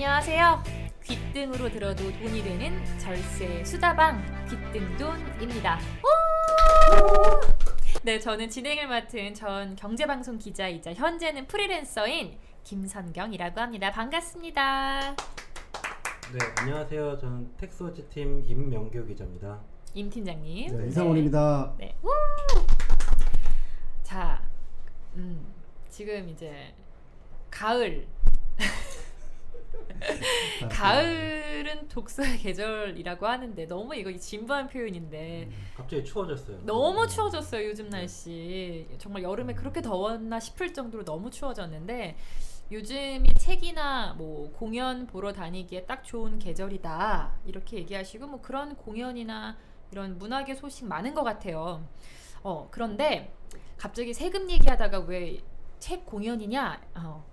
안녕하세요. 귀등으로 들어도 돈이 되는 절세 수다방 귀등돈입니다. 네, 저는 진행을 맡은 전 경제방송 기자이자 현재는 프리랜서인 김선경이라고 합니다. 반갑습니다. 네, 안녕하세요. 저는 텍스워치팀 임명규 기자입니다. 임 팀장님. 네, 이상원입니다. 네. 자, 지금 이제 가을. 가을은 독서의 계절이라고 하는데 너무 이거 진부한 표현인데 갑자기 추워졌어요. 너무 추워졌어요. 요즘 날씨 정말 여름에 그렇게 더웠나 싶을 정도로 너무 추워졌는데 요즘이 책이나 뭐 공연 보러 다니기에 딱 좋은 계절이다 이렇게 얘기하시고 뭐 그런 공연이나 이런 문학의 소식 많은 것 같아요. 그런데 갑자기 세금 얘기하다가 왜 책 공연이냐?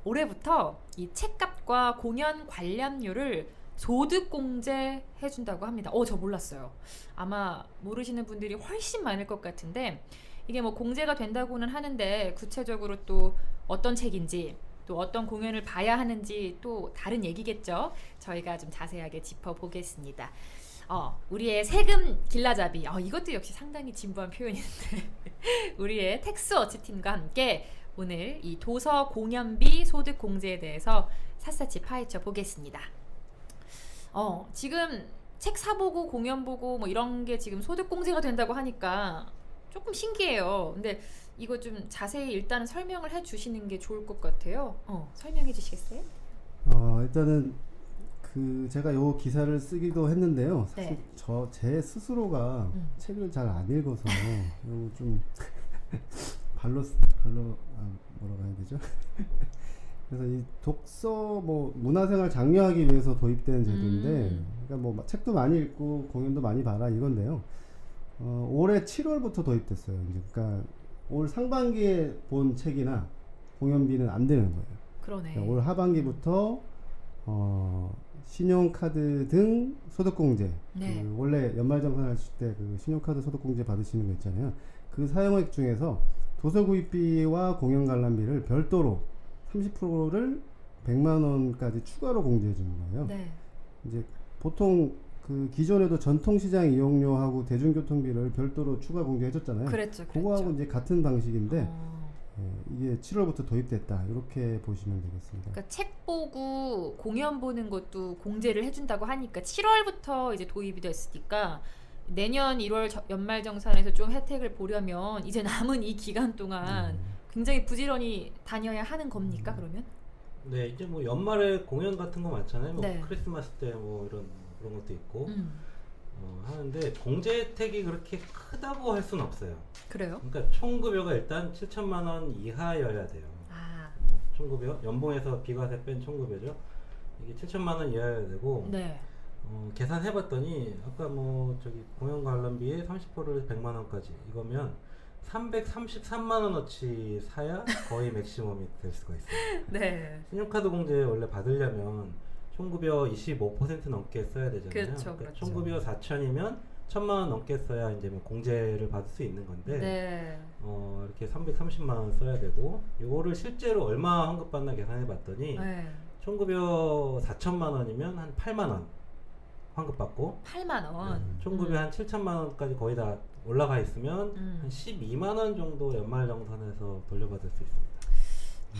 올해부터 이 책값과 공연 관람료를 소득 공제해 준다고 합니다. 저 몰랐어요. 아마 모르시는 분들이 훨씬 많을 것 같은데 이게 뭐 공제가 된다고는 하는데 구체적으로 또 어떤 책인지 또 어떤 공연을 봐야 하는지 또 다른 얘기겠죠. 저희가 좀 자세하게 짚어보겠습니다. 우리의 세금 길라잡이 이것도 역시 상당히 진부한 표현인데 우리의 텍스워치팀과 함께 오늘 이 도서 공연비 소득 공제에 대해서 샅샅이 파헤쳐 보겠습니다. 지금 책 사보고 공연 보고 뭐 이런 게 지금 소득 공제가 된다고 하니까 조금 신기해요. 근데 이거 좀 자세히 일단은 설명을 해 주시는 게 좋을 것 같아요. 설명해 주시겠어요? 일단은 제가 요 기사를 쓰기도 했는데요. 사실 네. 제 스스로가 책을 잘 안 읽어서 이거 좀 뭐라고 해야 되죠? 그래서 이 독서 문화생활 장려하기 위해서 도입된 제도인데, 그러니까 뭐 책도 많이 읽고 공연도 많이 봐라 이건데요. 올해 7월부터 도입됐어요. 이제 그러니까 올 상반기에 본 책이나 공연비는 안 되는 거예요. 그러네. 그러니까 올 하반기부터 신용카드 등 소득공제, 네. 원래 연말정산 하실 때 신용카드 소득공제 받으시는 거 있잖아요. 그 사용액 중에서 도서구입비와 공연 관람비를 별도로 30%를 100만 원까지 추가로 공제해 주는 거예요. 네. 이제 보통 기존에도 전통시장 이용료하고 대중교통비를 별도로 추가 공제해 줬잖아요. 그랬죠. 그거하고 이제 같은 방식인데 이게 7월부터 도입됐다 이렇게 보시면 되겠습니다. 그러니까 책 보고 공연 보는 것도 공제를 해준다고 하니까 7월부터 이제 도입이 됐으니까 내년 1월 연말정산에서 좀 혜택을 보려면 이제 남은 이 기간 동안 굉장히 부지런히 다녀야 하는 겁니까 그러면? 네, 이제 뭐 연말에 공연 같은 거 많잖아요. 네. 뭐 크리스마스 때 뭐 그런 것도 있고 하는데 공제 혜택이 그렇게 크다고 할 수는 없어요. 그래요? 그러니까 총급여가 일단 7천만 원 이하여야 돼요. 총급여, 연봉에서 비과세 뺀 총급여죠. 이게 7천만 원 이하여야 되고. 네. 계산해봤더니 아까 공연 관람비에 30%를 100만 원까지 이거면 333만 원어치 사야 거의 맥시멈이 될 수가 있어요. 네. 신용카드 공제 원래 받으려면 총급여 25% 넘게 써야 되잖아요. 그렇죠. 총급여 4천이면 1,000만 원 넘게 써야 이제 뭐 공제를 받을 수 있는 건데 네. 이렇게 330만 원 써야 되고 이거를 실제로 얼마 환급받나 계산해봤더니 네. 총급여 4천만 원이면 한 8만 원 환급받고 8만 원. 총급여 한 7천만 원까지 거의 다 올라가 있으면 한 12만 원 정도 연말정산에서 돌려받을 수 있습니다.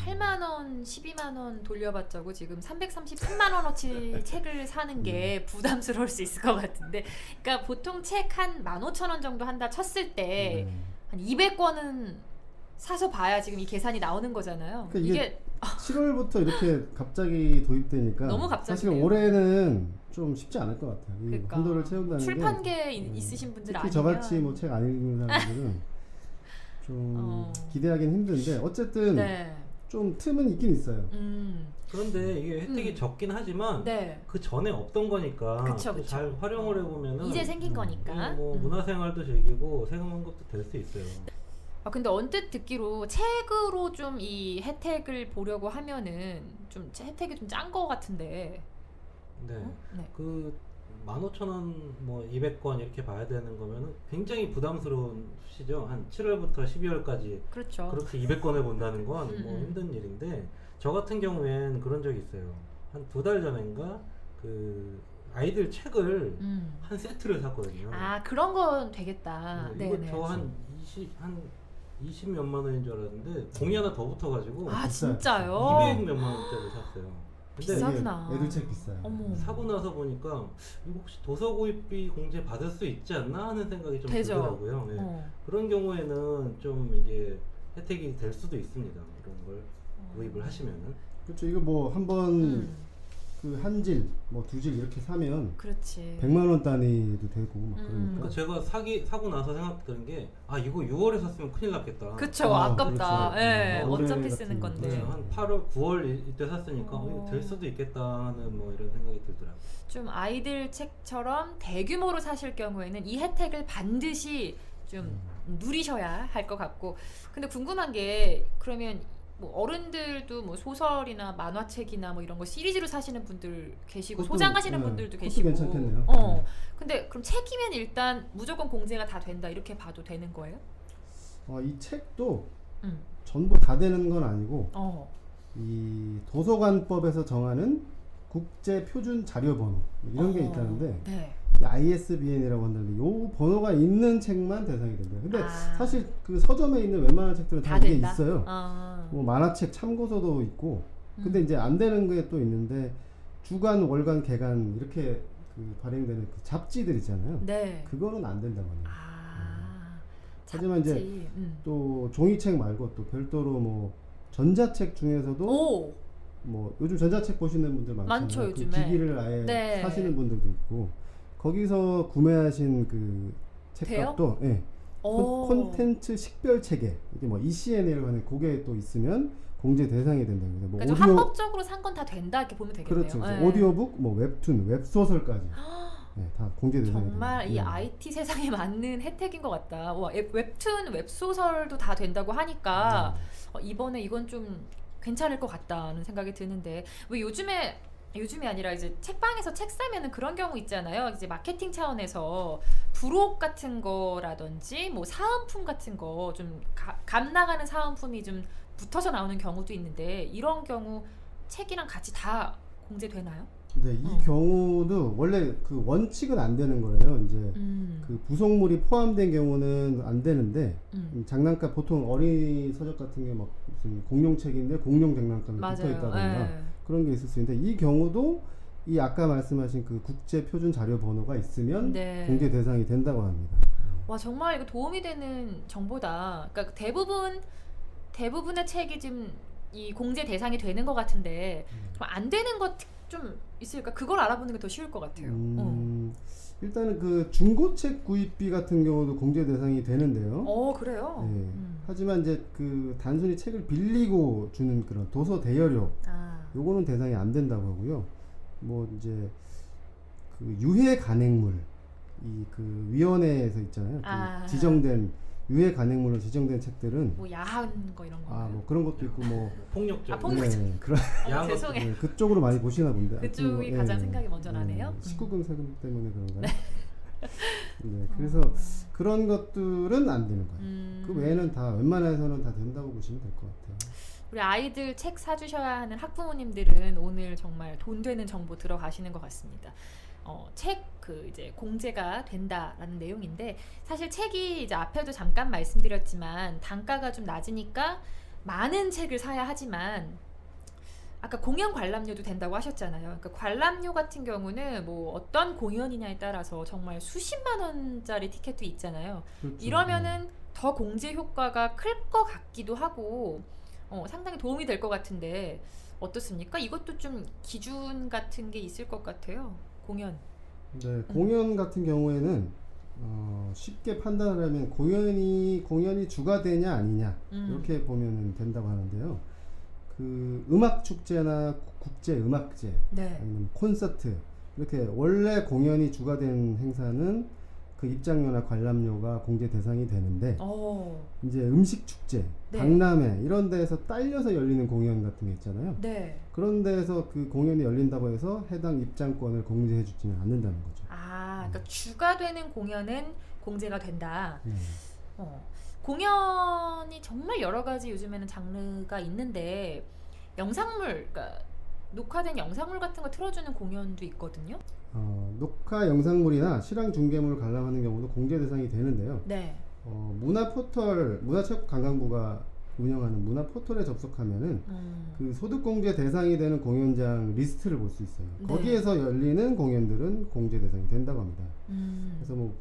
8만 원, 12만 원 돌려받자고 지금 333만 원어치 책을 사는 게 부담스러울 수 있을 것 같은데, 그러니까 보통 책 한 15,000원 정도 한다 쳤을 때 한 200권은 사서 봐야 지금 이 계산이 나오는 거잖아요. 그러니까 이게 7월부터 이렇게 갑자기 도입되니까 너무 갑자기네요. 사실 올해는 좀 쉽지 않을 것 같아요. 이 그러니까 한도를 채운다는 출판계에 게 있으신 분들 특히 아니면 저같이 뭐 책 안 읽는 사람들은 좀 기대하기는 힘든데 어쨌든 네. 좀 틈은 있긴 있어요. 그런데 이게 혜택이 적긴 하지만 네. 그 전에 없던 거니까 그쵸. 잘 활용을 해보면은 이제 생긴 거니까. 뭐 문화생활도 즐기고 세금 환급도 될 수 있어요. 근데 언뜻 듣기로 책으로 좀 이 혜택을 보려고 하면은 좀 혜택이 좀 짠 거 같은데. 네. 네. 15,000원 뭐 200권 이렇게 봐야 되는 거면은 굉장히 부담스러운 수시죠. 한 7월부터 12월까지 그렇죠. 그렇게 200권을 본다는 건 뭐 힘든 일인데 저 같은 경우엔 그런 적이 있어요. 한 2달 전인가 그 아이들 책을 음. 한 세트를 샀거든요. 아, 그런 건 되겠다. 이거 네네. 저 한 20 몇만 원인 줄 알았는데 공이 하나 더 붙어가지고 아, 비싸요. 진짜요? 200 몇만 원짜리 샀어요. 근데 비싸. 비싸구나. 애들 책 비싸요. 어머. 사고 나서 보니까 이거 혹시 도서 구입비 공제 받을 수 있지 않나 하는 생각이 좀 되죠. 들더라고요. 네. 어. 그런 경우에는 좀 이게 혜택이 될 수도 있습니다. 이런 걸 구입을 하시면은. 그렇죠. 이거 뭐 한번 음. 그 한 질, 뭐 2질 이렇게 사면 그렇지. 100만 원 단위도 되고 막 그러니까 그러니까. 제가 사고 나서 생각드는 게 이거 6월에 샀으면 큰일 났겠다. 그쵸. 아, 아깝다. 그렇죠. 예. 올해 어차피 같은 쓰는 건데. 네, 한 8월, 9월 이때 샀으니까 어. 이거 될 수도 있겠다 하는 뭐 이런 생각이 들더라고요. 좀 아이들 책처럼 대규모로 사실 경우에는 이 혜택을 반드시 좀 누리셔야 할 것 같고, 근데 궁금한 게 그러면 뭐 어른들도 뭐 소설이나 만화책이나 뭐 이런 거 시리즈로 사시는 분들 계시고 그것도, 소장하시는 네, 분들도 그것도 계시고 괜찮겠네요. 근데 그럼 책이면 일단 무조건 공제가 다 된다 이렇게 봐도 되는 거예요? 이 책도 음. 전부 다 되는 건 아니고 어. 이 도서관법에서 정하는 국제 표준 자료 번호 이런 게 있다는데 네. ISBN이라고 한다는데 요 번호가 있는 책만 대상이 된대요. 근데 아. 사실 그 서점에 있는 웬만한 책들은 다 이게 된다? 있어요. 아. 뭐 만화책 참고서도 있고. 근데 이제 안 되는 게 또 있는데 주간, 월간, 개간 이렇게 그 발행되는 그 잡지들 있잖아요. 네. 그거는 안 된다고 합니다. 아. 하지만 이제 잡지. 또 종이책 말고 또 별도로 뭐 전자책 중에서도 오. 뭐 요즘 전자책 보시는 분들 많잖아요. 많죠, 그 요즘에. 기기를 아예 네. 사시는 분들도 있고 거기서 구매하신 그 책값도 예. 오. 콘텐츠 식별 체계 이게 뭐 ECN이라고 하는 그게 또 있으면 공제 대상이 된다고 해서 뭐 그러니까 좀 합법적으로 산 건 다 된다 이렇게 보면 되겠네요. 그렇죠. 그래서 네. 오디오북, 뭐 웹툰, 웹소설까지 네, 다 공제 대상이 정말 됩니다. 이 예. IT 세상에 맞는 혜택인 것 같다. 와, 웹툰, 웹소설도 다 된다고 하니까 이번에 이건 좀 괜찮을 것 같다는 생각이 드는데 왜 요즘이 아니라 이제 책방에서 책 사면은 그런 경우 있잖아요. 이제 마케팅 차원에서 부록 같은 거라든지 뭐 사은품 같은 거 좀 값 나가는 사은품이 좀 붙어서 나오는 경우도 있는데 이런 경우 책이랑 같이 다 공제되나요? 네, 이 경우도 원래 그 원칙은 안 되는 거예요. 이제 그 부속물이 포함된 경우는 안 되는데 장난감 보통 어린이 서적 같은 게 막 무슨 공룡책인데 공룡 장난감이 붙어 있다던가 그런 게 있을 수 있는데 이 경우도 이 아까 말씀하신 그 국제 표준 자료 번호가 있으면 네. 공제 대상이 된다고 합니다. 와, 정말 이거 도움이 되는 정보다. 그러니까 대부분의 책이 지금 이 공제 대상이 되는 것 같은데 안 되는 것 좀 있을까? 그걸 알아보는 게 더 쉬울 것 같아요. 일단은 그 중고책 구입비 같은 경우도 공제 대상이 되는데요. 그래요? 네. 하지만 이제 그 단순히 책을 빌리고 주는 그런 도서 대여료 요거는 대상이 안 된다고 하고요. 뭐 이제 그 유해 간행물 이 그 위원회에서 있잖아요. 그 지정된 유해 간행물로 지정된 책들은 뭐 야한 거 이런 거. 뭐 그런 것도 있고 뭐 폭력적. 폭력적. 네, 그런 야한 것도 죄송해요. 네, 그쪽으로 많이 보시나 본데. 그쪽이 하여튼 가장 생각이 먼저 나네요. 19금 세금 때문에 그런가요? 네, 그래서 그런 것들은 안 되는 거예요. 그 외에는 다 웬만해서는 다 된다고 보시면 될 것 같아요. 우리 아이들 책 사주셔야 하는 학부모님들은 오늘 정말 돈 되는 정보 들어가시는 것 같습니다. 책 그 이제 공제가 된다라는 내용인데 사실 책이 이제 앞에도 잠깐 말씀드렸지만 단가가 좀 낮으니까 많은 책을 사야 하지만 아까 공연 관람료도 된다고 하셨잖아요. 그러니까 관람료 같은 경우는 뭐 어떤 공연이냐에 따라서 정말 수십만 원짜리 티켓도 있잖아요. 그렇죠. 이러면은 더 공제 효과가 클 것 같기도 하고 상당히 도움이 될 것 같은데 어떻습니까? 이것도 좀 기준 같은 게 있을 것 같아요. 공연. 네, 공연 같은 경우에는 쉽게 판단하려면 공연이 주가 되냐 아니냐 이렇게 보면 된다고 하는데요. 그 음악 축제나 국제 음악제 아니면 콘서트 이렇게 원래 공연이 주가 된 행사는 그 입장료나 관람료가 공제 대상이 되는데 이제 음식 축제, 박람회 이런 데에서 딸려서 열리는 공연 같은 게 있잖아요. 그런 데에서 그 공연이 열린다고 해서 해당 입장권을 공제해 주지는 않는다는 거죠. 그러니까 주가 되는 공연은 공제가 된다. 공연이 정말 여러 가지 요즘에는 장르가 있는데 영상물, 그러니까 녹화된 영상물 같은 거 틀어주는 공연도 있거든요. 녹화 영상물이나 실황 중계물을 관람하는 경우도 공제 대상이 되는데요. 네. 문화 포털, 문화체육관광부가 운영하는 문화 포털에 접속하면은 그 소득 공제 대상이 되는 공연장 리스트를 볼 수 있어요. 네. 거기에서 열리는 공연들은 공제 대상이 된다고 합니다. 음. 그래서 뭐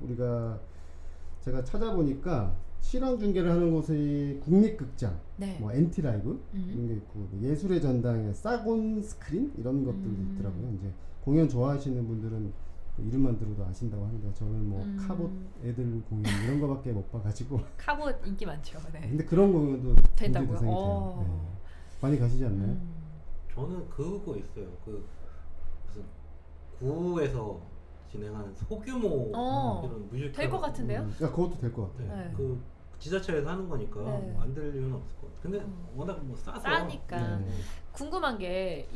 제가 찾아보니까 실황 중계를 하는 곳이 국립극장, 네. 뭐 엔티라이브 이런 게 있고 예술의 전당의 사곤 스크린 이런 것들도 있더라고요. 이제 공연 좋아하시는 분들은 그 이름만 들어도 아신다고 하는데 저는 뭐 카봇 애들 공연 이런 거밖에 못 봐가지고 카봇 인기 많죠. 네. 근데 그런 공연도 된다고요? 공제 대상이 돼요. 네. 많이 가시지 않나요? 저는 그거 있어요. 그 무슨 구에서 진행하는 소규모 이런 뮤지컬 될 것 같은데요? 그것도 될 것 같아요. 네. 그 지자체에서 하는 거니까 네. 안 될 이유는 없을 것 같아요. 근데 워낙 뭐 싸서 싸니까. 네. 궁금한 게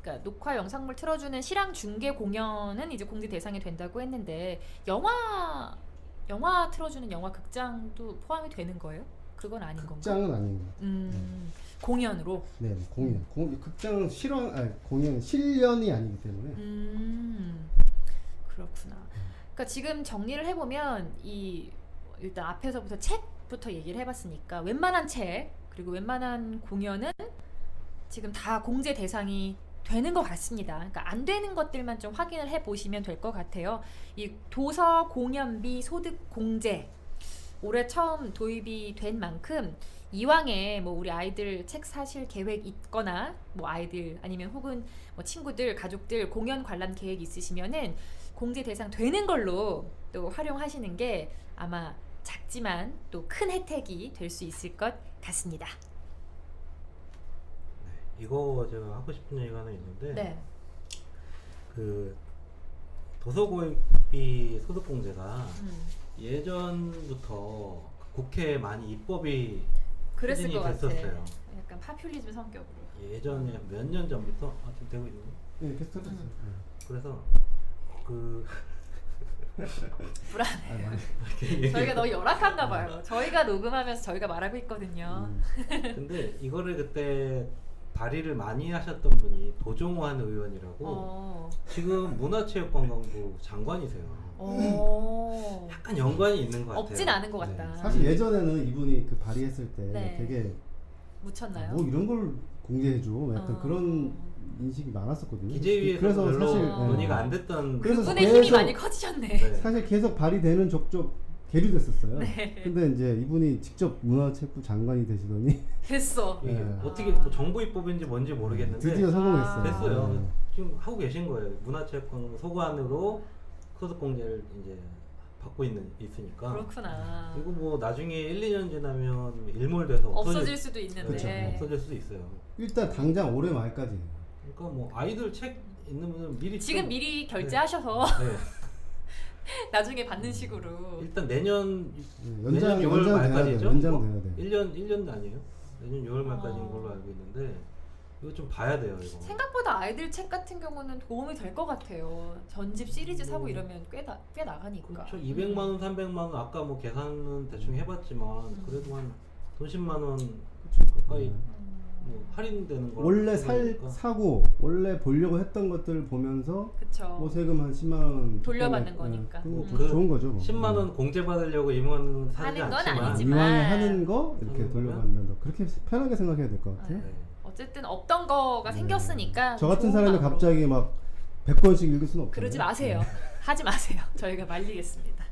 그러니까 녹화 영상물 틀어주는 실황 중계 공연은 이제 공제 대상이 된다고 했는데 영화 틀어주는 영화 극장도 포함이 되는 거예요? 그건 아닌 건가요? 극장은 아닌 것 같아요. 공연으로. 네, 극장은 공연 실연이 아니기 때문에. 그렇구나. 그러니까 지금 정리를 해보면 일단 앞에서부터 책부터 얘기를 해봤으니까 웬만한 책 그리고 웬만한 공연은 지금 다 공제 대상이 되는 것 같습니다. 그러니까 안 되는 것들만 좀 확인을 해보시면 될 것 같아요. 이 도서 공연비 소득 공제 올해 처음 도입이 된 만큼 이왕에 뭐 우리 아이들 책 사실 계획 있거나 뭐 아이들 아니면 혹은 뭐 친구들 가족들 공연 관람 계획 있으시면은 공제 대상 되는 걸로 또 활용하시는 게 아마 작지만 또 큰 혜택이 될 수 있을 것 같습니다. 네, 이거 제가 하고 싶은 얘기가 하나 있는데 네. 그 도서고익비 소득공제가 예전부터 국회에 많이 입법이 그랬을 추진이 것 같아. 됐었어요. 약간 파퓰리즘 성격으로. 예전에 몇 년 전부터 지금 되고 있는 거. 네, 계속 들었어요. 그래서 그 불안해요. 저희가 너무 열악한가 봐요. 저희가 녹음하면서 저희가 말하고 있거든요. 근데 이거를 그때 발의를 많이 하셨던 분이 도종환 의원이라고 지금 문화체육관광부 장관이세요. 약간 연관이 있는 것 같아요. 없진 않은 것 같다. 네. 사실 예전에는 이분이 그 발의했을 때 네. 되게 묻혔나요? 뭐 이런 걸 공개해줘 약간 그런 인식이 많았었거든요. 기재위에서 그래서 별로 사실 논의가 안 됐던. 그래서 그분의 힘이 많이 커지셨네. 네. 사실 계속 발의되는 족족 계류됐었어요. 네. 근데 이제 이분이 직접 문화체육부 장관이 되시더니 됐어. 이게 네. 어떻게 뭐 정부 입법인지 뭔지 모르겠는데 드디어 성공했어요. 됐어요. 네. 지금 하고 계신 거예요. 문화체육관광부 소관으로 소득공제를 이제 받고 있으니까. 그렇구나. 그리고 뭐 나중에 1, 2년 지나면 일몰돼서 없어질 수도 있는데. 그렇죠. 없어질 수도 있어요. 일단 당장 올해 말까지. 그러니까 뭐 아이들 책 있는 분은 미리 지금 좀- 미리 결제하셔서 네. 나중에 받는 식으로. 일단 내년 연장 6월 연장 돼야 돼. 말까지죠? 연장돼야 돼. 1년도 아니에요? 내년 6월 말까지인 걸로 알고 있는데 이거 좀 봐야 돼요, 이거. 생각보다 아이들 책 같은 경우는 도움이 될 것 같아요. 전집 시리즈 사고 이러면 꽤 나가니까. 그렇죠. 200만 원, 300만 원 아까 뭐 계산은 대충 해봤지만 그래도 한 돈 10만 원 가까이 뭐 할인되는 거. 원래 사고 원래 보려고 했던 것들을 보면서 그쵸. 뭐 세금 한 10만 원 돌려받는 네, 거니까. 그거 좋은 거죠. 뭐. 10만 원 공제 받으려고 이만 사지 하는 건 않지만 아니지만. 이왕에 하는 거 이렇게 하는 거면? 돌려받는 거 그렇게 편하게 생각해야 될 것 같아요. 네. 어쨌든 없던 거가 생겼으니까. 저 같은 좋은 사람이 마음으로. 갑자기 막 100권씩 읽을 수는 없잖아요. 그러지 마세요. 하지 마세요. 저희가 말리겠습니다.